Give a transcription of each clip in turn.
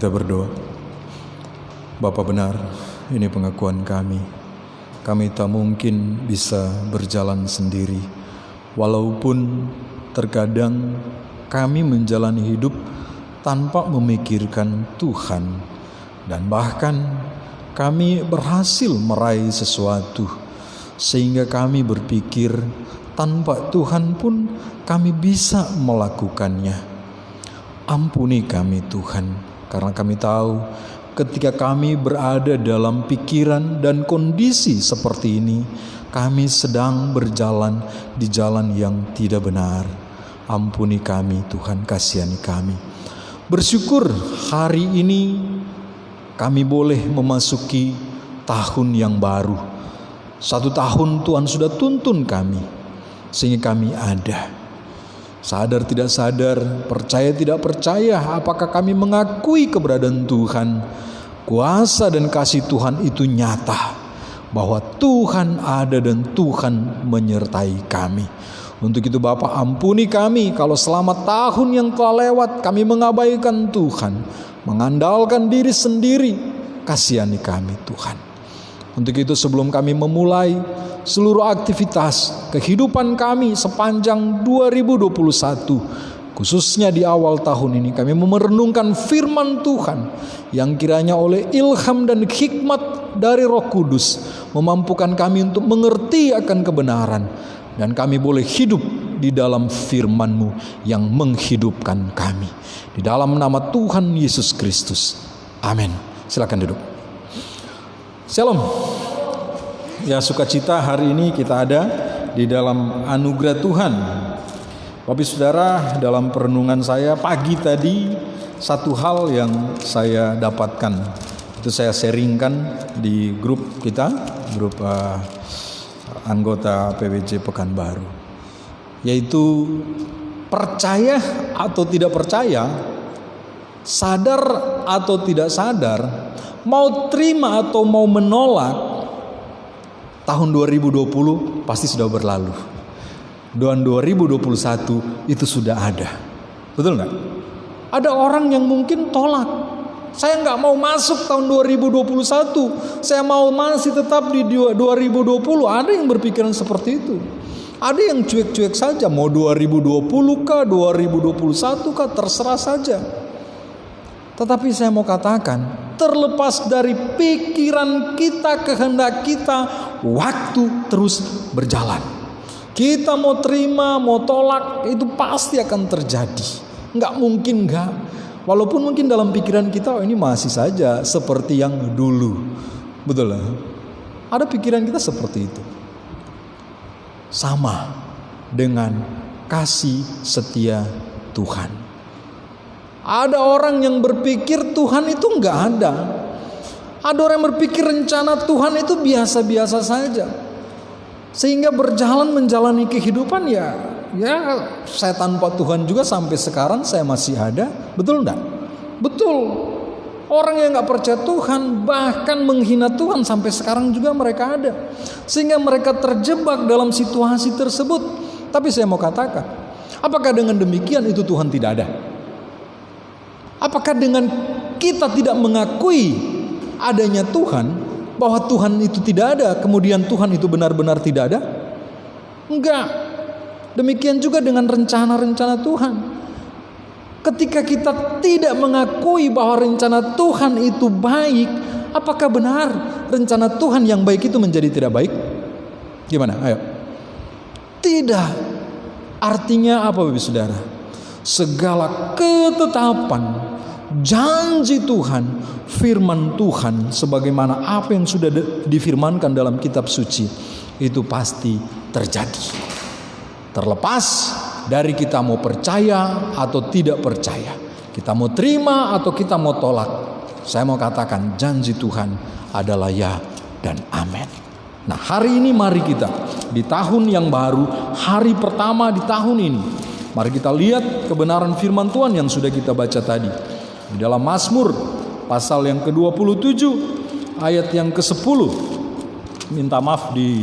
Kita berdoa. Bapa benar, ini pengakuan kami. Kami tak mungkin bisa berjalan sendiri. Walaupun terkadang kami menjalani hidup tanpa memikirkan Tuhan. Dan bahkan kami berhasil meraih sesuatu. Sehingga kami berpikir tanpa Tuhan pun kami bisa melakukannya. Ampuni kami Tuhan, karena kami tahu ketika kami berada dalam pikiran dan kondisi seperti ini, kami sedang berjalan di jalan yang tidak benar. Ampuni kami Tuhan, kasihani kami. Bersyukur hari ini kami boleh memasuki tahun yang baru. 1 tahun Tuhan sudah tuntun kami, sehingga kami ada. Sadar tidak sadar, percaya tidak percaya, apakah kami mengakui keberadaan Tuhan, kuasa dan kasih Tuhan itu nyata, bahwa Tuhan ada dan Tuhan menyertai kami. Untuk itu Bapa, ampuni kami kalau selama tahun yang telah lewat kami mengabaikan Tuhan, mengandalkan diri sendiri. Kasihani kami Tuhan. Untuk itu sebelum kami memulai seluruh aktivitas kehidupan kami sepanjang 2021, khususnya di awal tahun ini, kami merenungkan firman Tuhan yang kiranya oleh ilham dan hikmat dari Roh Kudus memampukan kami untuk mengerti akan kebenaran, dan kami boleh hidup di dalam firman-Mu yang menghidupkan kami. Di dalam nama Tuhan Yesus Kristus. Amin. Silakan duduk. Shalom. Ya, sukacita hari ini kita ada di dalam anugerah Tuhan. Bapak Saudara, dalam perenungan saya pagi tadi, satu hal yang saya dapatkan, itu saya sharingkan di grup kita, grup anggota PWJ Pekanbaru, yaitu percaya atau tidak percaya, sadar atau tidak sadar, mau terima atau mau menolak, tahun 2020 pasti sudah berlalu. Dan 2021 itu sudah ada. Betul nggak? Ada orang yang mungkin tolak. Saya nggak mau masuk tahun 2021. Saya mau masih tetap di 2020. Ada yang berpikiran seperti itu. Ada yang cuek-cuek saja. Mau 2020 kah, 2021 kah, terserah saja. Tetapi saya mau katakan, terlepas dari pikiran kita, kehendak kita, waktu terus berjalan. Kita mau terima, mau tolak, itu pasti akan terjadi. Nggak mungkin nggak. Walaupun mungkin dalam pikiran kita, ini masih saja seperti yang dulu. Betul lah. Ada pikiran kita seperti itu. Sama dengan kasih setia Tuhan. Ada orang yang berpikir Tuhan itu nggak ada. Ada orang yang berpikir rencana Tuhan itu biasa-biasa saja. Sehingga berjalan menjalani kehidupan ya saya tanpa Tuhan juga sampai sekarang saya masih ada. Betul enggak? Betul. Orang yang nggak percaya Tuhan bahkan menghina Tuhan sampai sekarang juga mereka ada. Sehingga mereka terjebak dalam situasi tersebut. Tapi saya mau katakan, apakah dengan demikian itu Tuhan tidak ada? Apakah dengan kita tidak mengakui adanya Tuhan, bahwa Tuhan itu tidak ada, kemudian Tuhan itu benar-benar tidak ada? Enggak. Demikian juga dengan rencana-rencana Tuhan. Ketika kita tidak mengakui bahwa rencana Tuhan itu baik, apakah benar rencana Tuhan yang baik itu menjadi tidak baik? Gimana? Ayo. Tidak. Artinya apa, Bapak Saudara? Segala ketetapan, janji Tuhan, firman Tuhan, sebagaimana apa yang sudah difirmankan dalam kitab suci, itu pasti terjadi. Terlepas dari kita mau percaya atau tidak percaya, kita mau terima atau kita mau tolak, saya mau katakan janji Tuhan adalah ya dan amin. Nah, hari ini mari kita di tahun yang baru, hari pertama di tahun ini, mari kita lihat kebenaran firman Tuhan yang sudah kita baca tadi. Di dalam Mazmur pasal yang ke-27 ayat yang ke-10. Minta maaf di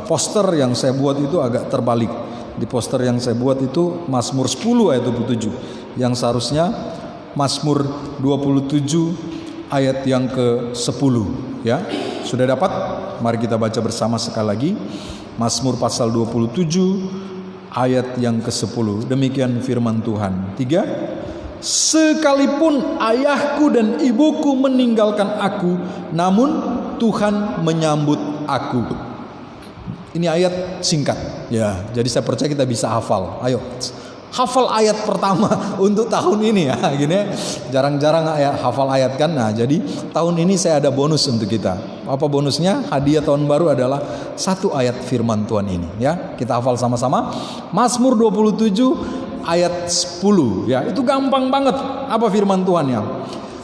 poster yang saya buat itu agak terbalik. Di poster yang saya buat itu Mazmur 10 ayat 27. Yang seharusnya Mazmur 27 ayat yang ke-10 ya. Sudah dapat? Mari kita baca bersama sekali lagi. Mazmur pasal 27 ayat yang ke-10. Demikian firman Tuhan. 3. Sekalipun ayahku dan ibuku meninggalkan aku, namun Tuhan menyambut aku. Ini ayat singkat ya, jadi saya percaya kita bisa hafal. Ayo hafal ayat pertama untuk tahun ini ya. Gini, jarang-jarang hafal ayat kan. Nah, jadi tahun ini saya ada bonus untuk kita. Apa bonusnya? Hadiah tahun baru adalah 1 ayat firman Tuhan ini ya. Kita hafal sama-sama. Mazmur 27 ayat 10 ya. Itu gampang banget. Apa firman Tuhan ya?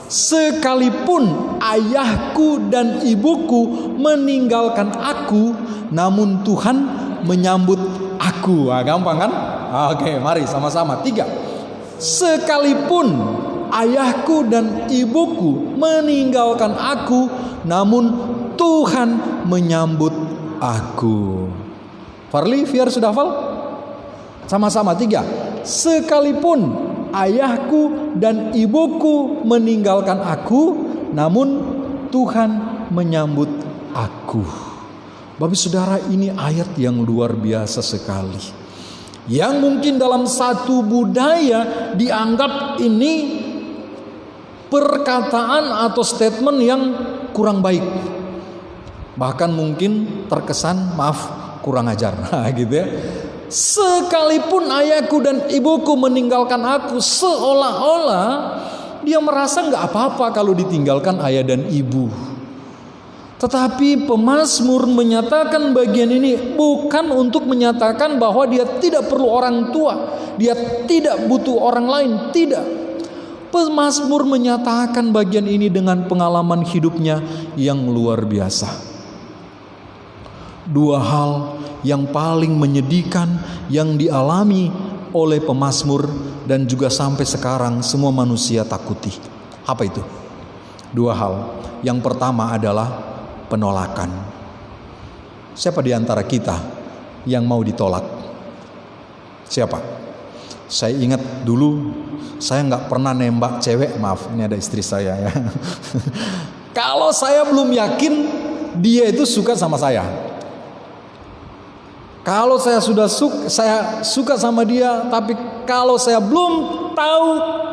Sekalipun ayahku dan ibuku meninggalkan aku, namun Tuhan menyambut aku. Gampang kan? Oke, mari sama-sama. 3. Sekalipun ayahku dan ibuku meninggalkan aku, namun Tuhan menyambut aku. Farli, Fiar sudah hafal? Sama-sama. 3. Sekalipun ayahku dan ibuku meninggalkan aku, namun Tuhan menyambut aku. Bapak saudara, ini ayat yang luar biasa sekali, yang mungkin dalam satu budaya dianggap ini perkataan atau statement yang kurang baik, bahkan mungkin terkesan kurang ajar gitu ya. Sekalipun ayahku dan ibuku meninggalkan aku, seolah-olah dia merasa gak apa-apa kalau ditinggalkan ayah dan ibu. Tetapi pemazmur menyatakan bagian ini bukan untuk menyatakan bahwa dia tidak perlu orang tua, dia tidak butuh orang lain, tidak. Pemazmur menyatakan bagian ini dengan pengalaman hidupnya yang luar biasa. 2 hal yang paling menyedihkan yang dialami oleh pemazmur dan juga sampai sekarang semua manusia takuti. Apa itu? 2 hal. Yang pertama adalah penolakan. Siapa di antara kita yang mau ditolak? Siapa? Saya ingat dulu saya nggak pernah nembak cewek. Maaf, ini ada istri saya ya. Kalau saya belum yakin dia itu suka sama saya. Kalau saya suka sama dia, tapi kalau saya belum tahu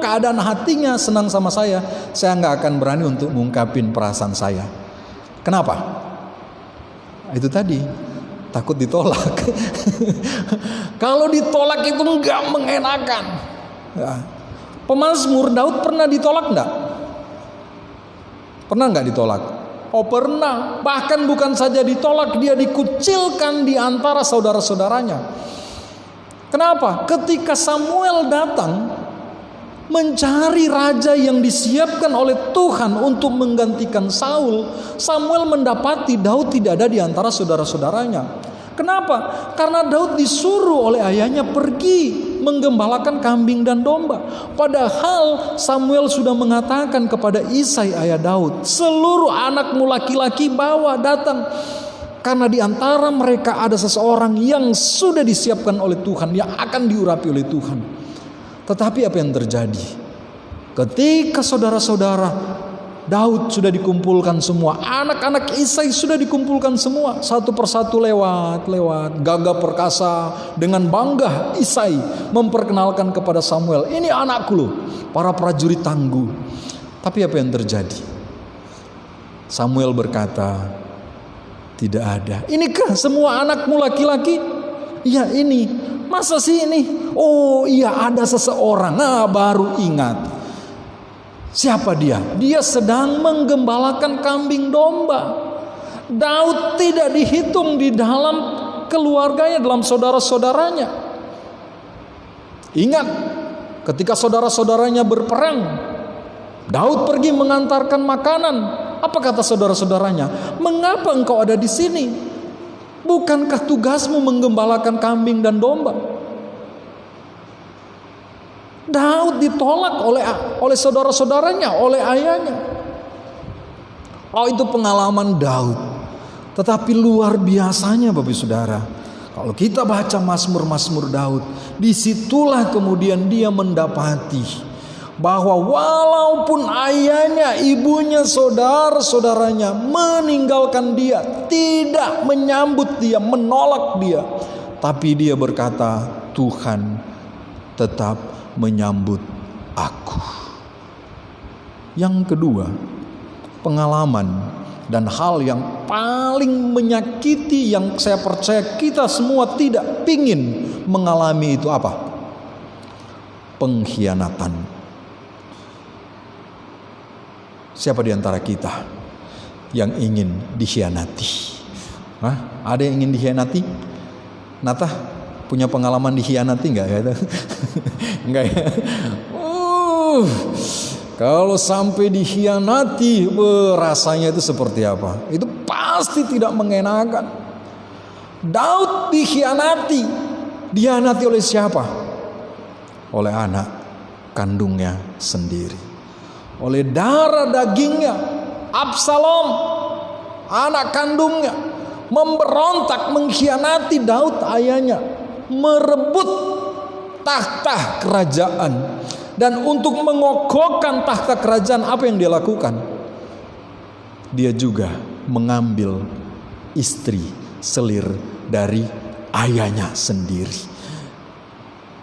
keadaan hatinya senang sama saya nggak akan berani untuk mengungkapin perasaan saya. Kenapa? Itu tadi, takut ditolak. Kalau ditolak itu nggak mengenakan. Ya. Pemazmur Daud pernah ditolak nggak? Pernah nggak ditolak? Oh pernah, bahkan bukan saja ditolak, dia dikucilkan di antara saudara-saudaranya. Kenapa? Ketika Samuel datang mencari raja yang disiapkan oleh Tuhan untuk menggantikan Saul, Samuel mendapati Daud tidak ada di antara saudara-saudaranya. Kenapa? Karena Daud disuruh oleh ayahnya pergi menggembalakan kambing dan domba. Padahal Samuel sudah mengatakan kepada Isai ayah Daud, seluruh anakmu laki-laki bawa datang. Karena di antara mereka ada seseorang yang sudah disiapkan oleh Tuhan, yang akan diurapi oleh Tuhan. Tetapi apa yang terjadi? Ketika saudara-saudara Daud sudah dikumpulkan semua, anak-anak Isai sudah dikumpulkan semua, satu persatu lewat, gagah perkasa dengan bangga Isai memperkenalkan kepada Samuel, ini anakku loh, para prajurit tangguh. Tapi apa yang terjadi? Samuel berkata, tidak ada. Inikah semua anakmu laki-laki? Iya ini. Masa sih ini? Oh iya ada seseorang. Nah baru ingat. Siapa dia? Dia sedang menggembalakan kambing domba. Daud tidak dihitung di dalam keluarganya, dalam saudara-saudaranya. Ingat, ketika saudara-saudaranya berperang, Daud pergi mengantarkan makanan. Apa kata saudara-saudaranya? Mengapa engkau ada di sini? Bukankah tugasmu menggembalakan kambing dan domba? Daud ditolak oleh saudara-saudaranya, oleh ayahnya. Oh itu pengalaman Daud. Tetapi luar biasanya Bapak Saudara, kalau kita baca Mazmur-Mazmur Daud, disitulah kemudian dia mendapati bahwa walaupun ayahnya, ibunya, saudara-saudaranya meninggalkan dia, tidak menyambut dia, menolak dia, tapi dia berkata, Tuhan tetap menyambut aku. Yang kedua, pengalaman dan hal yang paling menyakiti yang saya percaya kita semua tidak pingin mengalami itu apa? Pengkhianatan. Siapa di antara kita yang ingin dikhianati? Ada yang ingin dikhianati? Nata punya pengalaman dikhianati nggak ya? Enggak ya? Kalau sampai dikhianati, rasanya itu seperti apa? Itu pasti tidak mengenakan. Daud dikhianati. Dikhianati oleh siapa? Oleh anak kandungnya sendiri. Oleh darah dagingnya, Absalom, anak kandungnya, memberontak mengkhianati Daud ayahnya, merebut tahta kerajaan. Dan untuk mengokohkan tahta kerajaan, apa yang dia lakukan? Dia juga mengambil istri selir dari ayahnya sendiri.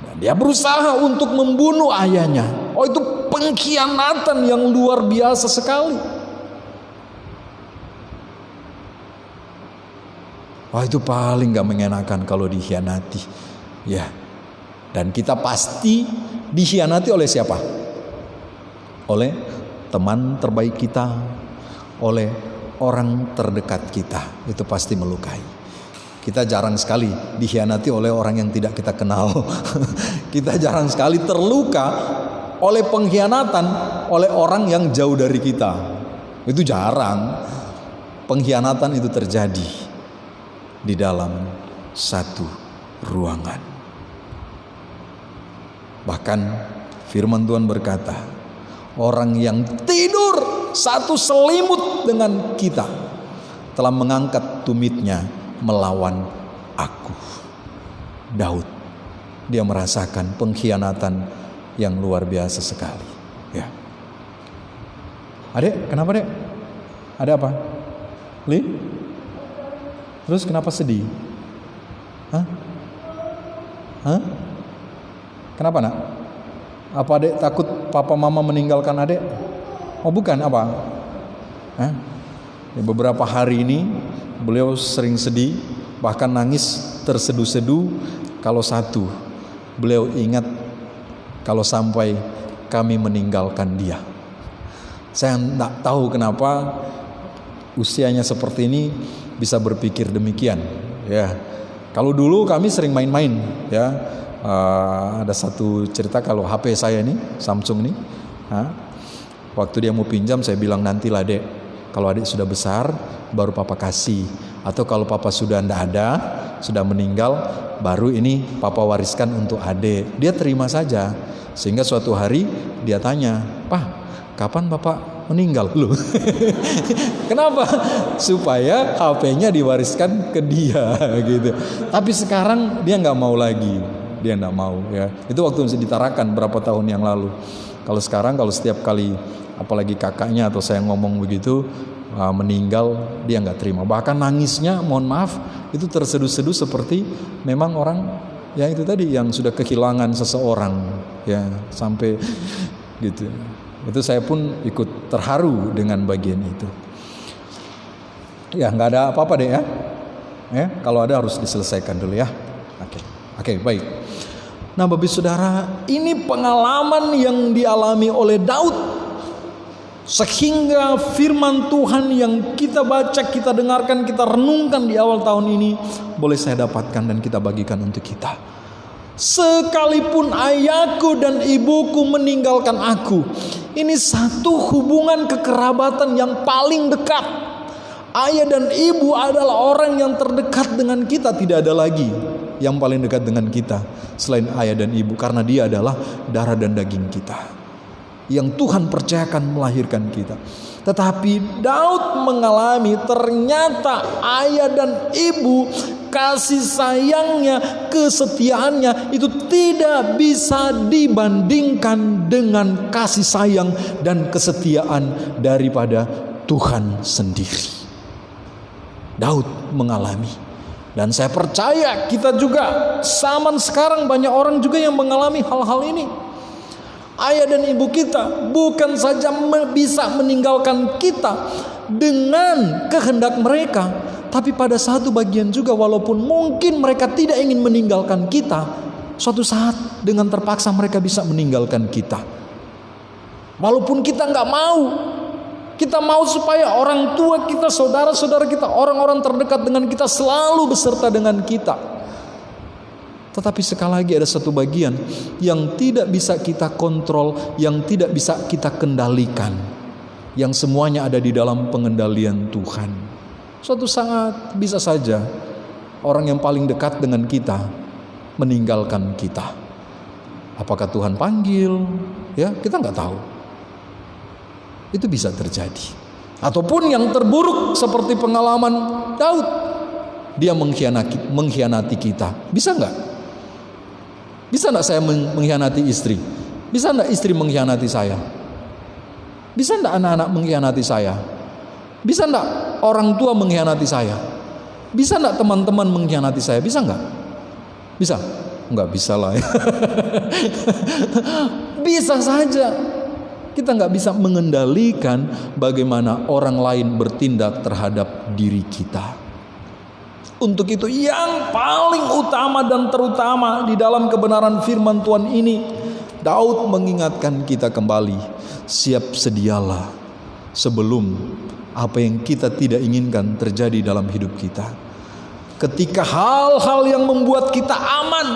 Dan dia berusaha untuk membunuh ayahnya. Oh, itu pengkhianatan yang luar biasa sekali. Wah, itu paling gak mengenakan kalau dikhianati. Ya. Dan kita pasti dikhianati oleh siapa? Oleh teman terbaik kita, oleh orang terdekat kita. Itu pasti melukai. Kita jarang sekali dikhianati oleh orang yang tidak kita kenal. Kita jarang sekali terluka oleh pengkhianatan oleh orang yang jauh dari kita. Itu jarang. Pengkhianatan itu terjadi di dalam satu ruangan. Bahkan firman Tuhan berkata, orang yang tidur satu selimut dengan kita telah mengangkat tumitnya melawan aku. Daud, dia merasakan pengkhianatan yang luar biasa sekali. Ya. Adek, kenapa dek? Ada apa? Li? Terus kenapa sedih? Hah? Kenapa nak? Apa adek takut papa mama meninggalkan adek? Oh bukan, apa? Ya, beberapa hari ini beliau sering sedih, bahkan nangis terseduh-seduh. Kalau satu, beliau ingat kalau sampai kami meninggalkan dia. Saya tidak tahu kenapa usianya seperti ini bisa berpikir demikian. Ya, kalau dulu kami sering main-main, ya. Ada satu cerita kalau HP saya nih Samsung nih, waktu dia mau pinjam saya bilang nantilah dek, kalau adik sudah besar baru papa kasih, atau kalau papa sudah tidak ada, sudah meninggal, baru ini papa wariskan untuk adik. Dia terima saja, sehingga suatu hari dia tanya, Pak, kapan bapak meninggal? Loh. Kenapa? Supaya HP-nya diwariskan ke dia gitu. Tapi sekarang dia nggak mau lagi. Dia enggak mau, ya. Itu waktu masih ditarakan berapa tahun yang lalu. Kalau sekarang, kalau setiap kali apalagi kakaknya atau saya ngomong begitu meninggal, dia enggak terima. Bahkan nangisnya, mohon maaf, itu terseduh-seduh seperti memang orang ya itu tadi yang sudah kehilangan seseorang, ya, sampai gitu. Itu saya pun ikut terharu dengan bagian itu. Ya, enggak ada apa-apa deh ya. Kalau ada harus diselesaikan dulu ya. Oke, baik. Nah, Bapak Saudara, ini pengalaman yang dialami oleh Daud, sehingga firman Tuhan yang kita baca, kita dengarkan, kita renungkan di awal tahun ini boleh saya dapatkan dan kita bagikan untuk kita. Sekalipun ayahku dan ibuku meninggalkan aku, ini satu hubungan kekerabatan yang paling dekat. Ayah dan ibu adalah orang yang terdekat dengan kita. Tidak ada lagi yang paling dekat dengan kita selain ayah dan ibu, karena dia adalah darah dan daging kita. yang Tuhan percayakan melahirkan kita. Tetapi Daud mengalami ternyata ayah dan ibu, kasih sayangnya, kesetiaannya itu tidak bisa dibandingkan dengan kasih sayang dan kesetiaan daripada Tuhan sendiri. Daud mengalami, dan saya percaya kita juga zaman sekarang banyak orang juga yang mengalami hal-hal ini. Ayah dan ibu kita bukan saja bisa meninggalkan kita dengan kehendak mereka, tapi pada satu bagian juga walaupun mungkin mereka tidak ingin meninggalkan kita, suatu saat dengan terpaksa mereka bisa meninggalkan kita. Walaupun kita nggak mau, kita mau supaya orang tua kita, saudara-saudara kita, orang-orang terdekat dengan kita selalu beserta dengan kita. Tetapi sekali lagi ada satu bagian yang tidak bisa kita kontrol, yang tidak bisa kita kendalikan, yang semuanya ada di dalam pengendalian Tuhan. Suatu saat bisa saja orang yang paling dekat dengan kita meninggalkan kita. Apakah Tuhan panggil? Ya, kita nggak tahu. Itu bisa terjadi. Ataupun yang terburuk seperti pengalaman Daud, dia mengkhianati kita. Bisa nggak? Bisa enggak saya mengkhianati istri? Bisa enggak istri mengkhianati saya? Bisa enggak anak-anak mengkhianati saya? Bisa enggak orang tua mengkhianati saya? Bisa enggak teman-teman mengkhianati saya? Bisa enggak? Bisa? Enggak bisa lah ya. Bisa saja. Kita enggak bisa mengendalikan bagaimana orang lain bertindak terhadap diri kita. Untuk itu yang paling utama dan terutama di dalam kebenaran firman Tuhan ini, Daud mengingatkan kita kembali, siap sedialah sebelum apa yang kita tidak inginkan terjadi dalam hidup kita. Ketika hal-hal yang membuat kita aman,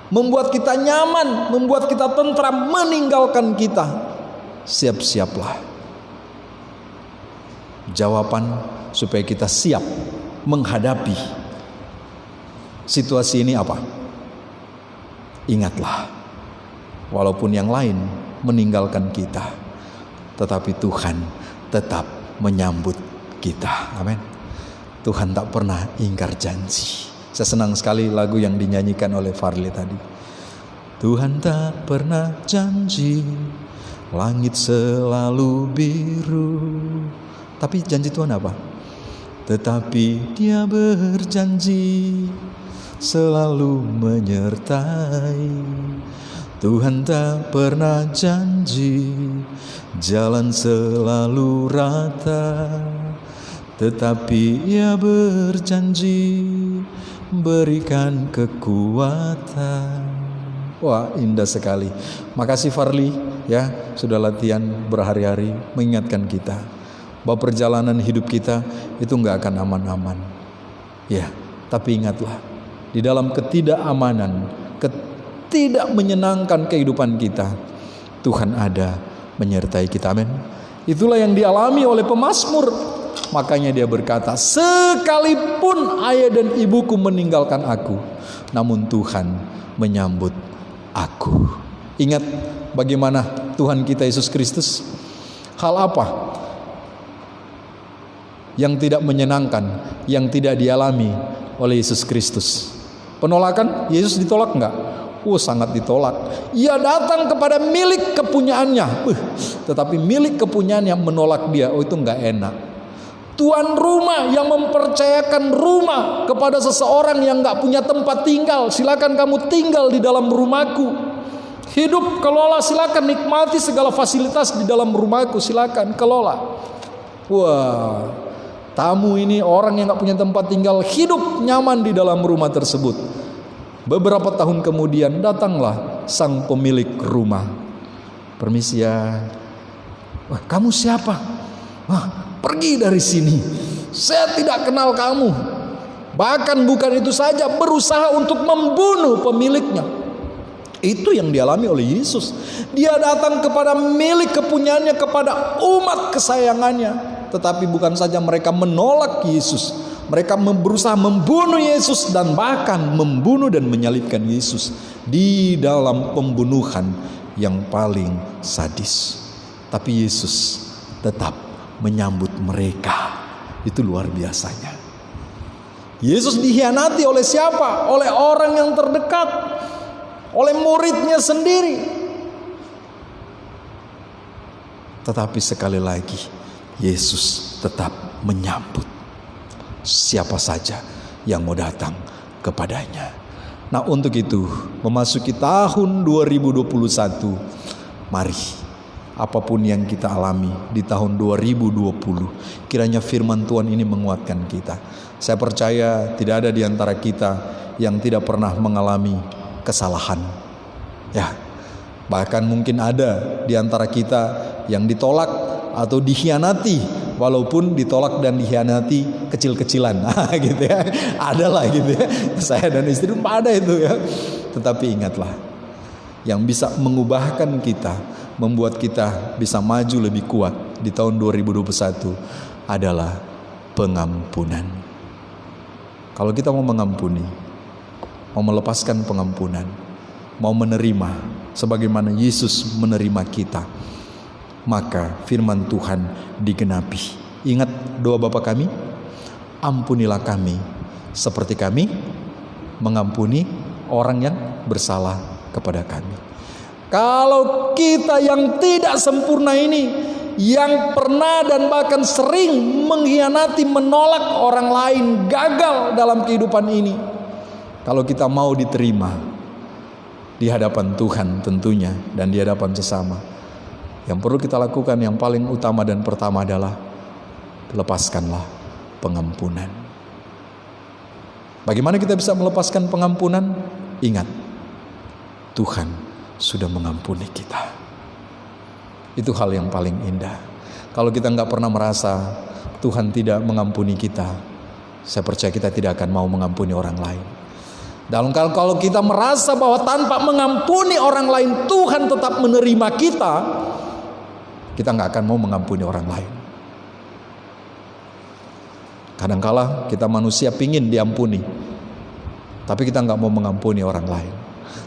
membuat kita nyaman, membuat kita tentram meninggalkan kita, siap-siaplah. Jawaban supaya kita siap menghadapi situasi ini apa? Ingatlah, walaupun yang lain meninggalkan kita, tetapi Tuhan tetap menyambut kita. Amin. Tuhan tak pernah ingkar janji. Saya senang sekali lagu yang dinyanyikan oleh Farli tadi. Tuhan tak pernah janji, langit selalu biru. Tapi janji Tuhan apa? Tetapi Dia berjanji selalu menyertai. Tuhan tak pernah janji jalan selalu rata, tetapi Ia berjanji berikan kekuatan. Wah, indah sekali. Makasih Farli ya, sudah latihan berhari-hari mengingatkan kita bahwa perjalanan hidup kita itu nggak akan aman-aman. Ya, tapi ingatlah, di dalam ketidakamanan, tidak menyenangkan kehidupan kita, Tuhan ada menyertai kita. Amin. Itulah yang dialami oleh pemazmur. Makanya dia berkata, sekalipun ayah dan ibuku meninggalkan aku, namun Tuhan menyambut aku. Ingat bagaimana Tuhan kita Yesus Kristus. Hal apa yang tidak menyenangkan, yang tidak dialami oleh Yesus Kristus? Penolakan, Yesus ditolak enggak? Sangat ditolak. Ia datang kepada milik kepunyaannya, tetapi milik kepunyaannya menolak dia. Itu enggak enak. Tuan rumah yang mempercayakan rumah kepada seseorang yang enggak punya tempat tinggal, silakan kamu tinggal di dalam rumahku. Hidup kelola, silakan nikmati segala fasilitas di dalam rumahku, silakan kelola. Wah, tamu ini orang yang gak punya tempat tinggal, hidup nyaman di dalam rumah tersebut. Beberapa tahun kemudian datanglah sang pemilik rumah. Permisi ya. Wah, kamu siapa? Wah, pergi dari sini. Saya tidak kenal kamu. Bahkan bukan itu saja, berusaha untuk membunuh pemiliknya. Itu yang dialami oleh Yesus. Dia datang kepada milik kepunyaannya, kepada umat kesayangannya. Tetapi bukan saja mereka menolak Yesus, mereka berusaha membunuh Yesus dan bahkan membunuh dan menyalibkan Yesus. Di dalam pembunuhan yang paling sadis. Tapi Yesus tetap menyambut mereka. Itu luar biasanya. Yesus dikhianati oleh siapa? Oleh orang yang terdekat, oleh muridnya sendiri. Tetapi sekali lagi, Yesus tetap menyambut siapa saja yang mau datang kepadanya. Nah, untuk itu, memasuki tahun 2021, mari apapun yang kita alami di tahun 2020, kiranya firman Tuhan ini menguatkan kita. Saya percaya tidak ada di antara kita yang tidak pernah mengalami kesalahan. Ya, bahkan mungkin ada di antara kita yang ditolak atau dikhianati, walaupun ditolak dan dikhianati kecil-kecilan, gitu ya, adalah gitu ya. Saya dan istri ada itu ya. Tetapi ingatlah, yang bisa mengubahkan kita, membuat kita bisa maju lebih kuat di tahun 2021 adalah pengampunan. Kalau kita mau mengampuni, mau melepaskan pengampunan, mau menerima sebagaimana Yesus menerima kita, maka firman Tuhan digenapi. Ingat doa Bapa kami, ampunilah kami seperti kami mengampuni orang yang bersalah kepada kami. Kalau kita yang tidak sempurna ini, yang pernah dan bahkan sering mengkhianati, menolak orang lain, gagal dalam kehidupan ini, kalau kita mau diterima di hadapan Tuhan tentunya dan di hadapan sesama, yang perlu kita lakukan yang paling utama dan pertama adalah lepaskanlah pengampunan. Bagaimana kita bisa melepaskan pengampunan? Ingat, Tuhan sudah mengampuni kita. Itu hal yang paling indah. Kalau kita nggak pernah merasa Tuhan tidak mengampuni kita, saya percaya kita tidak akan mau mengampuni orang lain. Dan kalau kita merasa bahwa tanpa mengampuni orang lain Tuhan tetap menerima kita, kita nggak akan mau mengampuni orang lain. Kadangkala kita manusia pingin diampuni, tapi kita nggak mau mengampuni orang lain.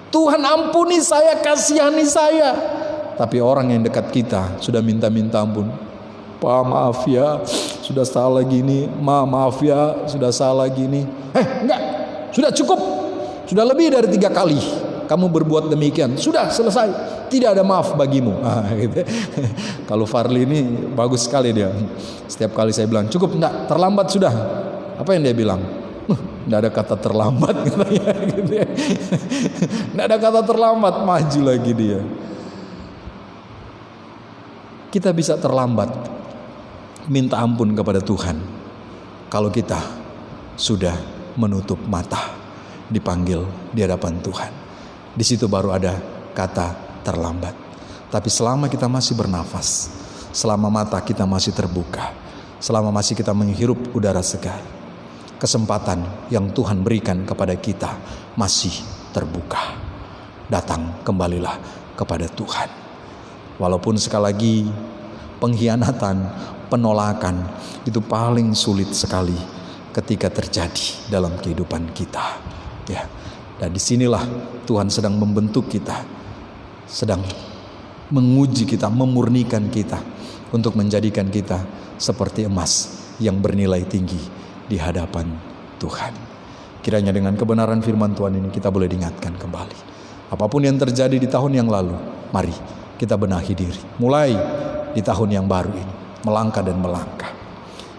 Tuhan ampuni saya, kasihani saya, tapi orang yang dekat kita sudah minta ampun. Pak, maaf ya, sudah salah gini. Maaf ya, sudah salah gini. Enggak, sudah cukup, sudah lebih dari 3 kali kamu berbuat demikian, sudah selesai, tidak ada maaf bagimu. Gitu. Kalau Farli ini bagus sekali dia. Setiap kali saya bilang cukup, enggak, terlambat sudah. Apa yang dia bilang? Enggak ada kata terlambat, katanya. Gitu ya. Enggak ada kata terlambat, maju lagi dia. Kita bisa terlambat minta ampun kepada Tuhan kalau kita sudah menutup mata dipanggil di hadapan Tuhan. Di situ baru ada kata terlambat. Tapi selama kita masih bernafas, selama mata kita masih terbuka, selama masih kita menghirup udara segar, kesempatan yang Tuhan berikan kepada kita masih terbuka. Datang kembalilah kepada Tuhan. Walaupun sekali lagi pengkhianatan, penolakan itu paling sulit sekali ketika terjadi dalam kehidupan kita. Ya. Dan disinilah Tuhan sedang membentuk kita, sedang menguji kita, memurnikan kita untuk menjadikan kita seperti emas yang bernilai tinggi di hadapan Tuhan. Kiranya dengan kebenaran firman Tuhan ini kita boleh diingatkan kembali. Apapun yang terjadi di tahun yang lalu, mari kita benahi diri. Mulai di tahun yang baru ini, melangkah dan melangkah.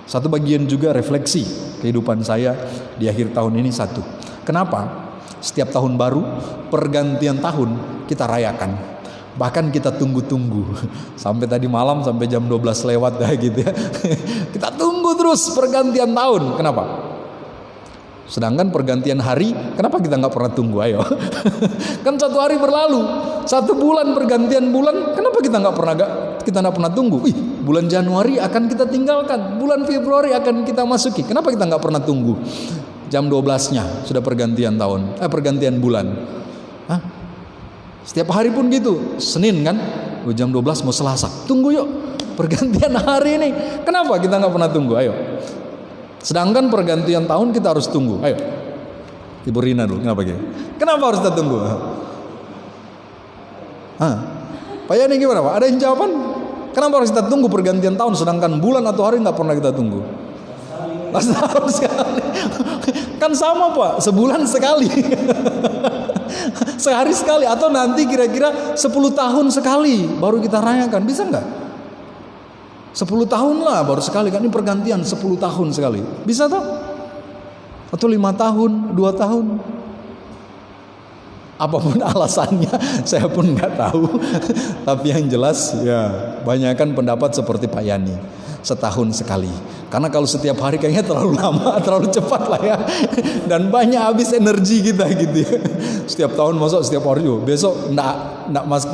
Satu bagian juga refleksi kehidupan saya di akhir tahun ini satu. Kenapa? Setiap tahun baru, pergantian tahun kita rayakan. Bahkan kita tunggu-tunggu. Sampai tadi malam, sampai jam 12 lewat dah gitu ya. Kita tunggu terus pergantian tahun. Kenapa? Sedangkan pergantian hari, kenapa kita nggak pernah tunggu? Ayo. Kan 1 hari berlalu, 1 bulan pergantian bulan, kenapa kita nggak pernah tunggu? Bulan Januari akan kita tinggalkan, bulan Februari akan kita masuki. Kenapa kita nggak pernah tunggu? Jam 12-nya sudah pergantian tahun, pergantian bulan. Setiap hari pun gitu. Senin kan, jam 12 mau Selasa. Tunggu yuk, pergantian hari ini. Kenapa kita nggak pernah tunggu? Ayo. Sedangkan pergantian tahun kita harus tunggu. Ayo. Ibu Rina dulu, kenapa gitu? Kenapa harus kita tunggu? Pak Yani gimana Pak? Ada yang jawaban? Kenapa harus kita tunggu pergantian tahun sedangkan bulan atau hari nggak pernah kita tunggu? Setahun sekali. Kan sama Pak, sebulan sekali. Sehari sekali. Atau nanti kira-kira 10 tahun sekali baru kita rayakan. Bisa nggak? 10 tahun lah baru sekali. Kan ini pergantian 10 tahun sekali. Bisa toh? Atau 5 tahun, 2 tahun. Apapun alasannya saya pun nggak tahu. Tapi yang jelas ya banyakkan pendapat seperti Pak Yani, setahun sekali. Karena kalau setiap hari kayaknya terlalu lama, terlalu cepat lah ya. Dan banyak habis energi kita gitu ya. Setiap tahun masuk setiap hari, besok nggak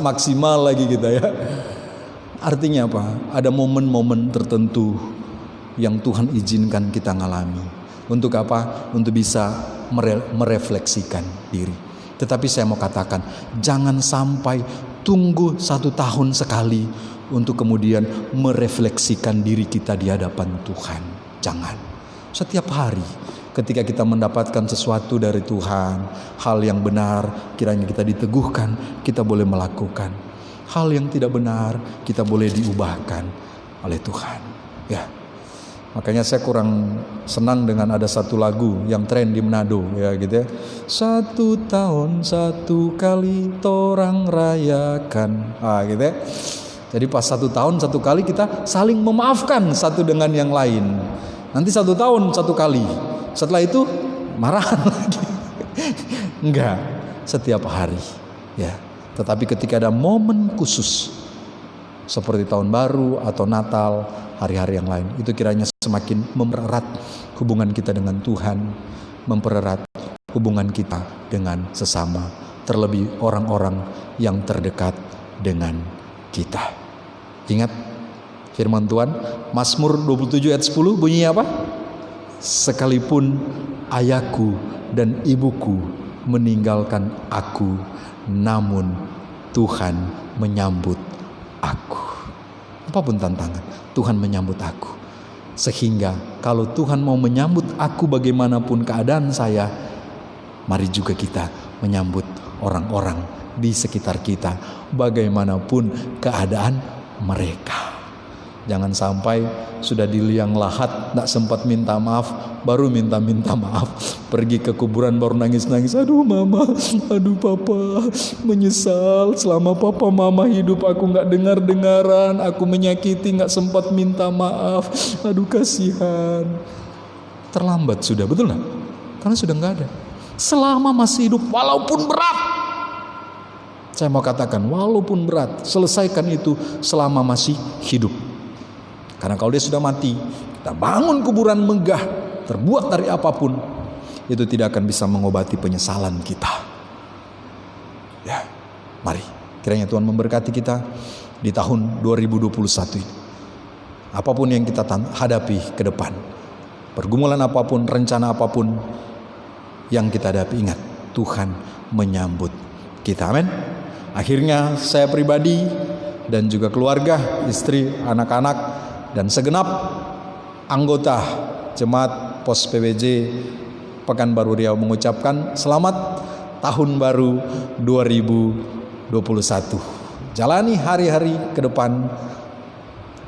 maksimal lagi kita ya. Artinya apa? Ada momen-momen tertentu yang Tuhan izinkan kita ngalami. Untuk apa? Untuk bisa merefleksikan diri. Tetapi saya mau katakan, jangan sampai tunggu 1 tahun sekali untuk kemudian merefleksikan diri kita di hadapan Tuhan. Jangan. Setiap hari ketika kita mendapatkan sesuatu dari Tuhan, hal yang benar kiranya kita diteguhkan, kita boleh melakukan. Hal yang tidak benar kita boleh diubahkan oleh Tuhan. Ya. Makanya saya kurang senang dengan ada satu lagu yang tren di Manado ya gitu ya. 1 tahun 1 kali torang rayakan. Gitu ya. Jadi pas 1 tahun 1 kali kita saling memaafkan satu dengan yang lain. Nanti 1 tahun 1 kali. Setelah itu marahan lagi. Enggak, setiap hari ya. Tetapi ketika ada momen khusus seperti tahun baru atau Natal, hari-hari yang lain, itu kiranya semakin mempererat hubungan kita dengan Tuhan, mempererat hubungan kita dengan sesama, terlebih orang-orang yang terdekat dengan kita. Ingat firman Tuhan, Mazmur 27 ayat 10 bunyinya apa? Sekalipun ayahku dan ibuku meninggalkan aku, namun Tuhan menyambut aku. Apapun tantangan, Tuhan menyambut aku. Sehingga kalau Tuhan mau menyambut aku bagaimanapun keadaan saya, mari juga kita menyambut orang-orang di sekitar kita bagaimanapun keadaan mereka. Jangan sampai sudah di liang lahat tak sempat minta maaf, baru minta maaf. Pergi ke kuburan baru nangis-nangis. Aduh mama, aduh papa, menyesal selama papa mama hidup aku gak dengar-dengaran, aku menyakiti gak sempat minta maaf. Aduh kasihan. Terlambat sudah, betul gak? Karena sudah gak ada. Selama masih hidup walaupun berat, saya mau katakan walaupun berat, selesaikan itu selama masih hidup. Karena kalau dia sudah mati, kita bangun kuburan megah, terbuat dari apapun, itu tidak akan bisa mengobati penyesalan kita. Ya, mari kiranya Tuhan memberkati kita di tahun 2021 ini. Apapun yang kita hadapi ke depan, pergumulan apapun, rencana apapun yang kita hadapi, ingat Tuhan menyambut kita. Amin. Akhirnya saya pribadi dan juga keluarga, istri, anak-anak, dan segenap anggota Jemaat Pos PBJ Pekanbaru Riau mengucapkan selamat tahun baru 2021. Jalani hari-hari ke depan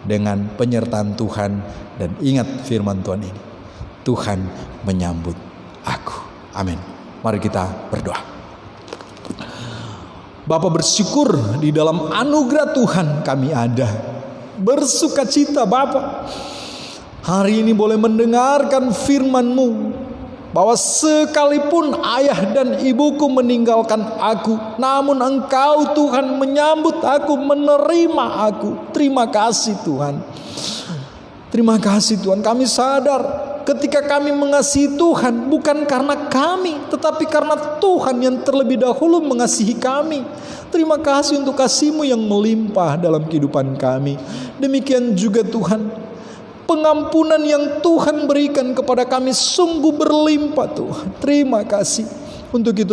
dengan penyertaan Tuhan dan ingat firman Tuhan ini. Tuhan menyambut aku. Amin. Mari kita berdoa. Bapa, bersyukur di dalam anugerah Tuhan kami ada. Bersukacita Bapa, hari ini boleh mendengarkan firman-Mu bahwa sekalipun ayah dan ibuku meninggalkan aku, namun Engkau Tuhan menyambut aku, menerima aku. Terima kasih Tuhan. Terima kasih Tuhan. Kami sadar ketika kami mengasihi Tuhan bukan karena kami, tetapi karena Tuhan yang terlebih dahulu mengasihi kami. Terima kasih untuk kasih-Mu yang melimpah dalam kehidupan kami. Demikian juga Tuhan, pengampunan yang Tuhan berikan kepada kami sungguh berlimpah Tuhan. Terima kasih. Untuk itu